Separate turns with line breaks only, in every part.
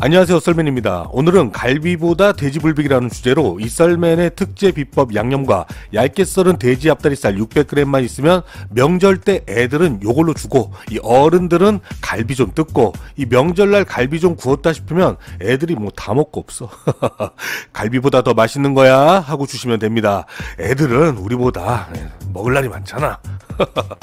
안녕하세요, 썰맨입니다. 오늘은 갈비보다 돼지불백이라는 주제로 이 썰맨의 특제 비법 양념과 얇게 썰은 돼지 앞다리살 600g만 있으면 명절 때 애들은 요걸로 주고 이 어른들은 갈비 좀 뜯고 이 명절날 갈비 좀 구웠다 싶으면 애들이 뭐 다 먹고 없어. 갈비보다 더 맛있는 거야 하고 주시면 됩니다. 애들은 우리보다 먹을 날이 많잖아.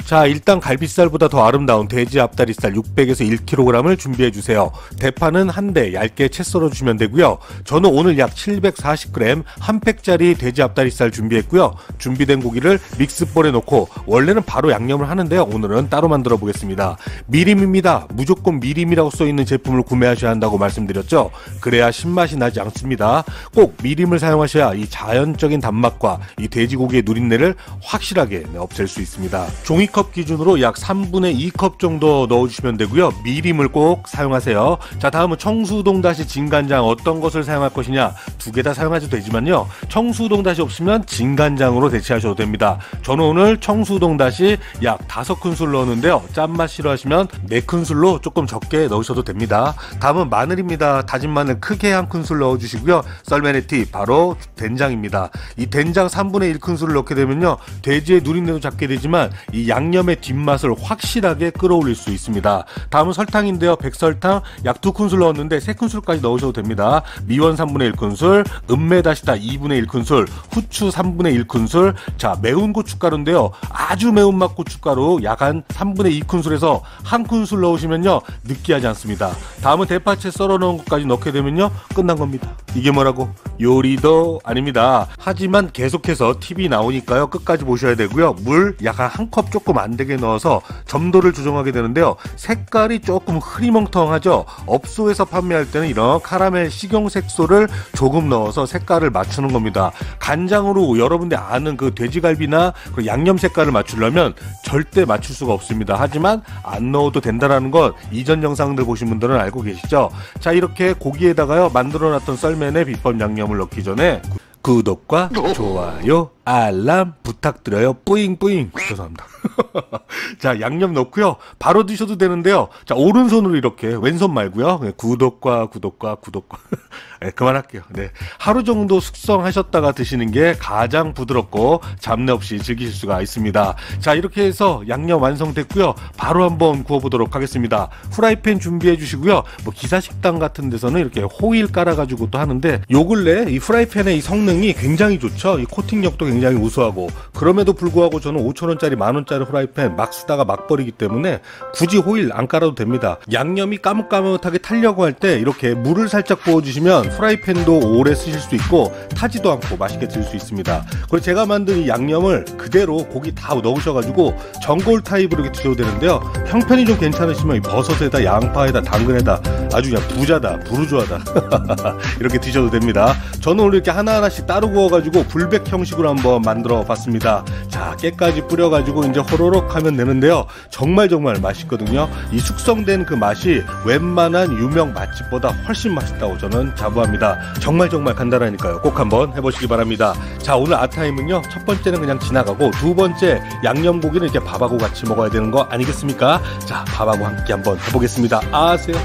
자, 일단 갈비살보다 더 아름다운 돼지 앞다리살 600에서 1kg을 준비해주세요. 대파는 한 대 얇게 채 썰어주시면 되고요. 저는 오늘 약 740g 한 팩짜리 돼지 앞다리살 준비했고요. 준비된 고기를 믹스볼에 넣고 원래는 바로 양념을 하는데요. 오늘은 따로 만들어 보겠습니다. 미림입니다. 무조건 미림이라고 써있는 제품을 구매하셔야 한다고 말씀드렸죠. 그래야 신맛이 나지 않습니다. 꼭 미림을 사용하셔야 이 자연적인 단맛과 이 돼지고기의 누린내를 확실하게 없앨 수 있습니다. 종이컵 기준으로 약 3분의 2컵 정도 넣어주시면 되고요. 미림을 꼭 사용하세요. 자, 다음은 청수동 다시 진간장 어떤 것을 사용할 것이냐, 두 개 다 사용하셔도 되지만요, 청수동 다시 없으면 진간장으로 대체하셔도 됩니다. 저는 오늘 청수동 다시 약 5큰술 넣었는데요, 짠맛 싫어하시면 4큰술로 조금 적게 넣으셔도 됩니다. 다음은 마늘입니다. 다진 마늘 크게 1큰술 넣어주시고요. 썰맨의 팁, 바로 된장입니다. 이 된장 3분의 1큰술을 넣게 되면요, 돼지의 누린내도 잡게 되지만 이 양념의 뒷맛을 확실하게 끌어올릴 수 있습니다. 다음은 설탕인데요, 백설탕 약 2큰술 넣었는데 3큰술까지 넣으셔도 됩니다. 미원 3분의 1큰술, 은메다시다 2분의 1큰술, 후추 3분의 1큰술. 자, 매운 고춧가루인데요, 아주 매운맛 고춧가루 약 한 3분의 2큰술에서 1큰술 넣으시면요, 느끼하지 않습니다. 다음은 대파채 썰어 넣은 것까지 넣게 되면요, 끝난 겁니다. 이게 뭐라고? 요리도 아닙니다. 하지만 계속해서 팁이 나오니까요, 끝까지 보셔야 되고요. 물 약 한 컵 조금 안 되게 넣어서 점도를 조정하게 되는데요, 색깔이 조금 흐리멍텅하죠. 업소에서 판매할 때는 이런 카라멜 식용색소를 조금 넣어서 색깔을 맞추는 겁니다. 간장으로 여러분들 아는 그 돼지갈비나 그 양념 색깔을 맞추려면 절대 맞출 수가 없습니다. 하지만 안 넣어도 된다는 건 이전 영상들 보신 분들은 알고 계시죠? 자, 이렇게 고기에다가요, 만들어놨던 썰맨의 비법 양념을 넣기 전에 구독과 좋아요, 알람 부탁드려요. 뿌잉뿌잉. 죄송합니다. 자, 양념 넣고요, 바로 드셔도 되는데요, 자, 오른손으로 이렇게, 왼손 말고요, 구독과 네, 그만할게요. 네, 하루 정도 숙성하셨다가 드시는 게 가장 부드럽고 잡내 없이 즐기실 수가 있습니다. 자, 이렇게 해서 양념 완성됐고요, 바로 한번 구워보도록 하겠습니다. 후라이팬 준비해 주시고요. 뭐 기사식당 같은 데서는 이렇게 호일 깔아가지고 또 하는데, 요 근래 이 후라이팬의 이 성능이 굉장히 좋죠. 이 코팅력도 굉장히 우수하고, 그럼에도 불구하고 저는 5,000원짜리 만원짜리 후라이팬 막 쓰다가 막 버리기 때문에 굳이 호일 안 깔아도 됩니다. 양념이 까뭇까뭇하게 타려고 할 때 이렇게 물을 살짝 부어주시면 후라이팬도 오래 쓰실 수 있고 타지도 않고 맛있게 드실 수 있습니다. 그리고 제가 만든 이 양념을 그대로 고기 다 넣으셔가지고 전골 타입으로 이렇게 드셔도 되는데요, 형편이 좀 괜찮으시면 이 버섯에다 양파에다 당근에다 아주 그냥 부자다, 부르주아다 이렇게 드셔도 됩니다. 저는 오늘 이렇게 하나하나씩 따로 구워가지고 불백 형식으로 한번 만들어 봤습니다. 자, 깨까지 뿌려가지고 이제 호로록 하면 되는데요, 정말 맛있거든요. 이 숙성된 그 맛이 웬만한 유명 맛집보다 훨씬 맛있다고 저는 자부합니다. 정말 간단하니까요, 꼭 한번 해보시기 바랍니다. 자, 오늘 아타임은요, 첫 번째는 그냥 지나가고, 두 번째 양념고기는 이렇게 밥하고 같이 먹어야 되는 거 아니겠습니까? 자, 밥하고 함께 한번 해보겠습니다. 아세요?